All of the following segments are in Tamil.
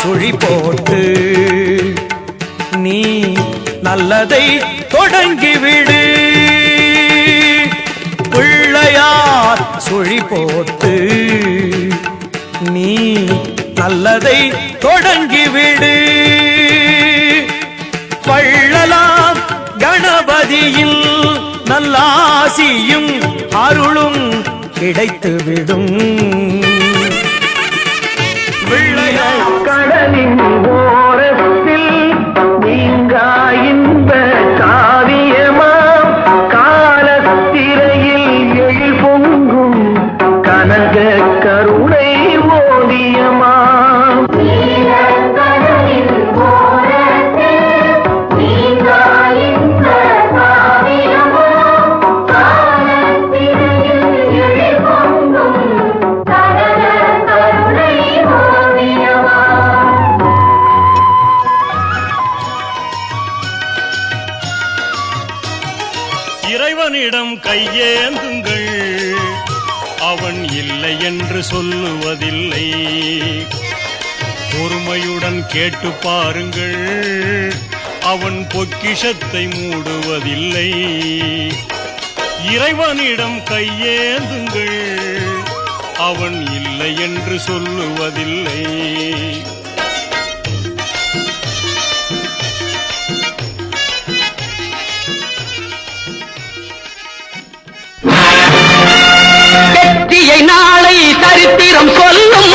சுழி போட்டு நீ நல்லதை தொடங்கிவிடு. பிள்ளையார் சுழி போட்டு நீ நல்லதை தொடங்கிவிடு. பள்ளலாம் கணபதியில் நல்லாசியும் அருளும் கிடைத்துவிடும். பிள்ளையார் கடலின் ஓரத்தில் நீங்கா இன்ப காவியமாம் காலத்திரையில் எழில் பொங்கும் கனக கருணை ஓவியமாம். இறைவனிடம் கையேந்துங்கள், அவன் இல்லை என்று சொல்லுவதில்லை. பொறுமையுடன் கேட்டு பாருங்கள், அவன் பொக்கிஷத்தை மூடுவதில்லை. இறைவனிடம் கையேந்துங்கள், அவன் இல்லை என்று சொல்லுவதில்லை. நாளை சரித்திரம் சொல்லும்,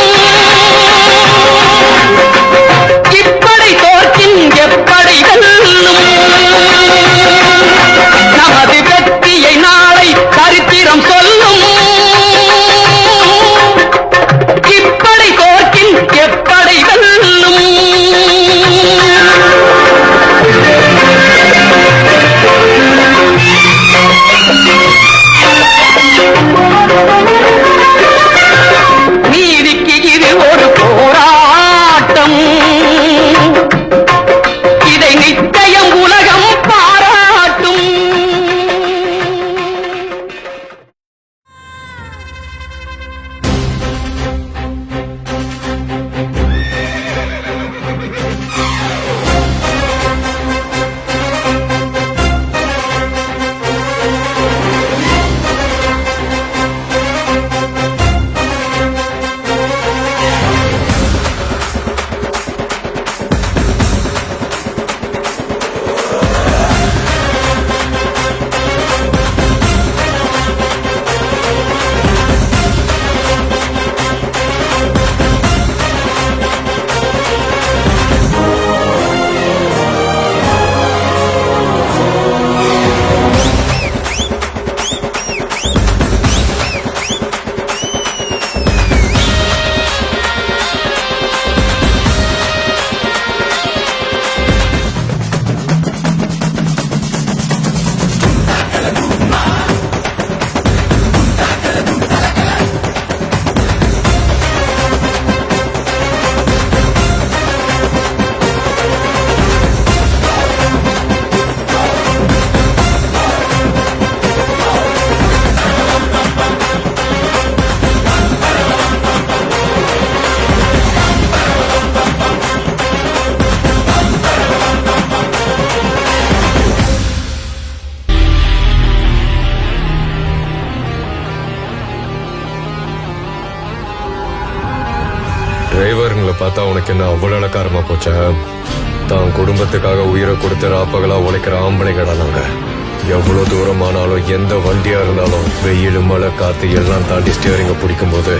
இப்படை தோற்கின் எப்படை வெல்லும். நமது வெற்றியை நாளை சரித்திரம் சொல்லும், இப்படை தோற்கின் எப்படை வெல்லும். நீதிக்கு இது ஒரு போராட்டம், இதை நிச்சயம் உலகம் பாராட்டும். டிரைவருங்களை பார்த்தா உனக்கு என்ன அவ்வளவு இலக்காரமா போச்சா? தான் குடும்பத்துக்காக உயிரை கொடுத்து ராப்பகலா உழைக்கிற ஆம்பளைங்கடா நாங்க. எவ்வளவு தூரமானாலும் எந்த வண்டியா இருந்தாலும் வெயில் மழை காத்து எல்லாம் தாண்டி ஸ்டியரிங்க பிடிக்கும் போது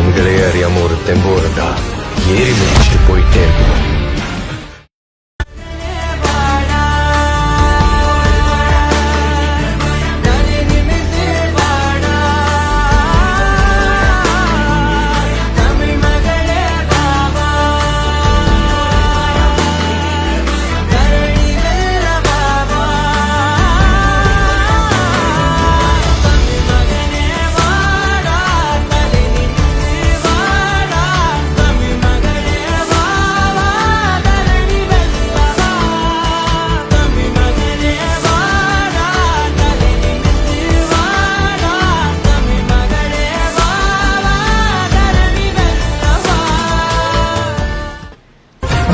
எங்களே அறியாம ஒரு தெம்பு வருண்டா. ஏறி முடிச்சுட்டு போயிட்டே இருப்போம்.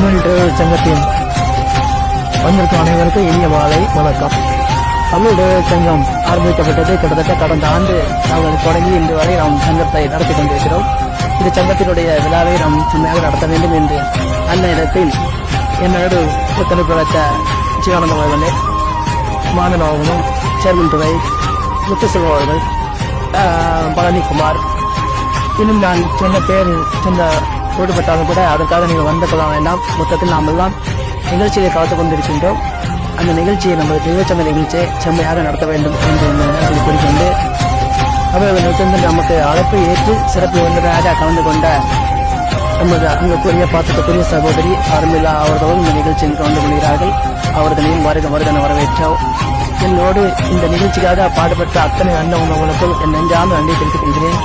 தமிழ் டிரைவர் சங்கத்தின் வந்திருக்கும் அனைவருக்கும் இனிய மாலை வணக்கம். தமிழ் டிரைவர் சங்கம் ஆரம்பிக்கப்பட்டது கிட்டத்தட்ட கடந்த ஆண்டு நாங்கள் தொடங்கி இன்று வரை நாம் சங்கத்தை நடத்தி கொண்டிருக்கிறோம். இந்த சங்கத்தினுடைய விழாவை நாம் செம்மையாக நடத்த வேண்டும் என்று அந்த இடத்தில் என்னோடு ஒத்துழைப்பு அளித்த ஜீவானந்தம் அவர்களே, மாதன் அவர்களும், சேர்மன் துறை முத்துசெல்வம் அவர்கள், பழனிக்குமார், இன்னும் நான் சொன்ன பேர் சொன்ன ஈடுபட்டாலும் கூட அதற்காக நீங்கள் வந்து கொள்ள வேண்டாம். மொத்தத்தில் நாம் எல்லாம் நிகழ்ச்சியை கலந்து கொண்டிருக்கின்றோம். அந்த நிகழ்ச்சியை நமது திருவச்சங்க நிகழ்ச்சியை செம்மையாக நடத்த வேண்டும் என்று கூறிக்கொண்டு அவர்களுக்கு நமக்கு அழைப்பை ஏற்று சிறப்பு விருந்தினராக கலந்து கொண்ட நமது அங்குக்குரிய பாசத்துக்குரிய சகோதரி சார்மில்லா அவர்களும் இந்த நிகழ்ச்சியில் கலந்து கொள்கிறார்கள். அவர்களையும் வருகன வரவேற்றோம். என்னோடு இந்த நிகழ்ச்சிக்காக பாடுபட்ட அத்தனை அண்ணவங்களுக்கும் என் நெஞ்சார்ந்த நன்றி தெரிவித்துக் கொள்கிறேன்.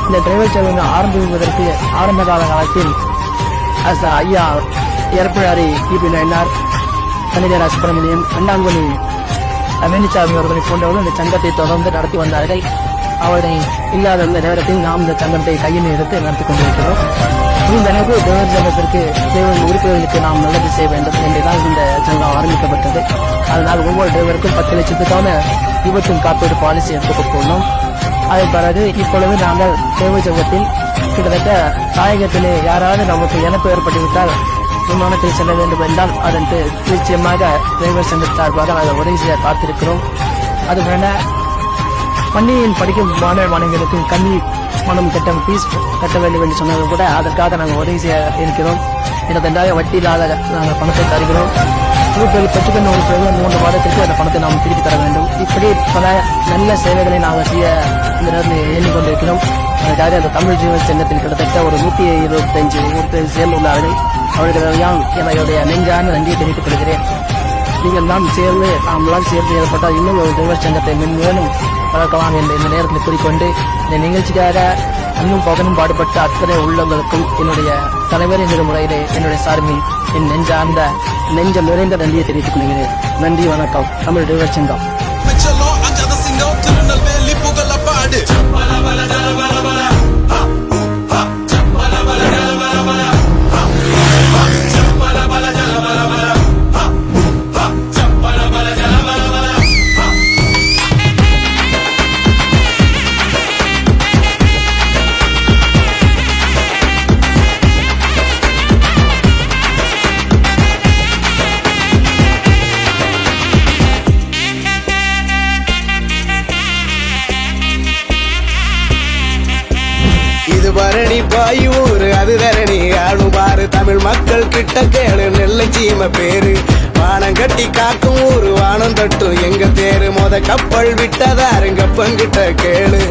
இந்த டிரைவர் சேவை ஆரம்பிப்பதற்கு ஆரம்ப காலத்தில் ஐயா ஏற்பாடு இபி நயனார், கணிதரா சுப்பிரமணியம், அண்ணாங்குழி வேணிச்சாமி அவர்களை போன்றவர்கள் இந்த சங்கத்தை தொடர்ந்து நடத்தி வந்தார்கள். அவரை இல்லாத இந்த நேரத்தில் நாம் இந்த சங்கத்தை கையில் எடுத்து நடத்தி கொண்டிருக்கிறோம். இந்த அளவு டிரைவர் சங்கத்திற்கு தேவையான உறுப்பினர்களுக்கு நாம் நல்லது செய்ய வேண்டும் என்றுதான் இந்த சங்கம் ஆரம்பிக்கப்பட்டது. அதனால் ஒவ்வொரு டிரைவருக்கும் 10 லட்சத்துக்கான விபத்து காப்பீடு பாலிசி எடுத்துக்கொண்டோம். அதன் பிறகு இப்பொழுது நாங்கள் டிரைவர் சங்கத்தில் கிட்டத்தட்ட தாயகத்திலே யாராவது நமக்கு இழப்பு ஏற்பட்டுவிட்டால் விமானத்தில் செல்ல வேண்டும் என்றால் அதற்கு நிச்சயமாக டிரைவர் சங்க சார்பாக நாங்கள் உதவி செய்ய காத்திருக்கிறோம். அதுபோல பள்ளியில் படிக்கும் மாணவ மாணவிகளுக்கு கல்வி பணம் கட்ட வேண்டும் என்று சொன்னது கூட அதற்காக நாங்கள் உதவி செய்ய இருக்கிறோம். 22,000 வட்டி இல்லாத நாங்கள் பணத்தை தருகிறோம். பெற்றுக்கொண்ட ஒரு 3 மாதத்திற்கு அந்த பணத்தை நாம் திருப்பி தர வேண்டும். இப்படி பல நல்ல சேவைகளை நாங்கள் செய்ய இந்த நேரத்தில் எண்ணிக்கொண்டிருக்கிறோம். அதற்காக அந்த தமிழ் ஜீவன் சங்கத்தில் கிட்டத்தட்ட ஒரு 125 ஊர்கள் சேர்ந்துள்ளார்கள். அவர்களெல்லாம் என்னுடைய நெஞ்சான நன்றியை தெரிவித்துக் கொள்கிறேன். நீங்கள் நாம் சேர்ந்து ஏற்பட்டால் இன்னும் ஒரு டிரைவர் சங்கத்தை மென்மேலும் வளர்க்கலாம் என்று இந்த நேரத்தில் கூறிக்கொண்டு இந்த நிகழ்ச்சிக்காக இன்னும் பகனும் பாடுபட்ட அத்தனை உள்ளவங்களுக்கும் என்னுடைய தலைவர் என்ற முறையிலே என்னுடைய சார்பில் என் நெஞ்சம் நிறைந்த நன்றியை தெரிவித்துக் கொள்கிறேன். நன்றி, வணக்கம். தமிழ் டிரைவர் சங்கம். பரணி பாயூர் அது தரணி ஆளுமாறு தமிழ் மக்கள் கிட்ட கேளு நெல்லை சீம பேரு வானம் கட்டி காக்கும் ஊரு வானம் தட்டும் எங்க தேரு மொத கப்பல் விட்டதாருங்க பங்கிட்ட கேளு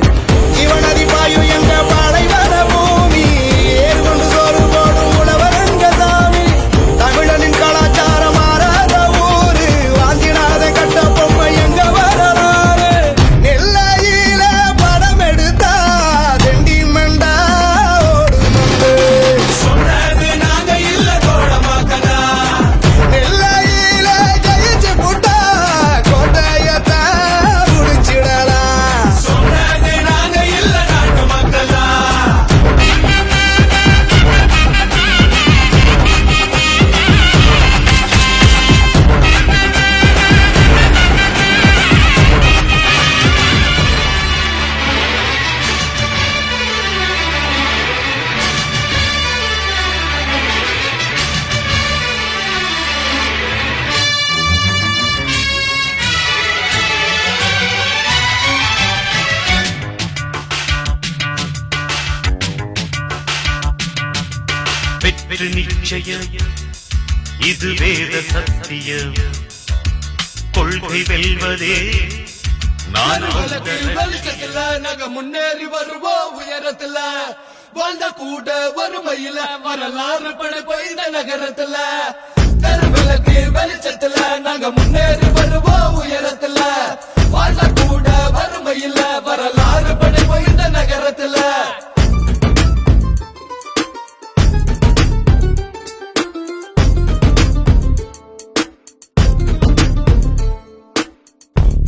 இவனதி பாயு எங்க பாலைவன பூமி ஏறு கொண்டு சோறு போடும் உணவரங்க சாமி தமிழனின் கலாச்சாரம் மாறாத ஊரு வாந்திடாத கட்ட பொம்மை எங்க வரலாறு நெல்லையில படம் எடுத்தா தெண்டி மண்டா வெற்றி நிச்சயம் இது வேத சத்தியம் கொள்கை வெல்வதே வெளிச்சத்துல நாங்க முன்னேறி வருவோம் உயரத்துல வாழ்ந்த கூட வறுமையில வரலாறு படைப்ப இந்த நகரத்துல தெருவிளக்கு வெளிச்சத்துல நாங்க முன்னேறி வருவோம் உயரத்துல வாழ்ந்த கூட வறுமையில வரலாறு படைப்ப இந்த நகரத்துல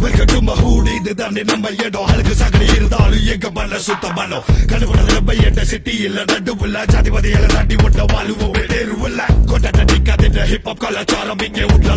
Welcome to my ஹூட் இது தாண்டி நம்ம இடம் அழுகு சகடி இருந்தாலும் எங்க மல்ல சுத்த மல்லம் கண்டுபிடிச்ச நம்ம எட்ட சிட்டி இல்ல நடுவுல ஜாதிபதியில தாண்டி விட்ட வாழுவோம் நேருவில்ல கொண்டாட்ட நிக்காத ஹிப் ஹாப் கலாச்சாரம் இங்கே உள்ள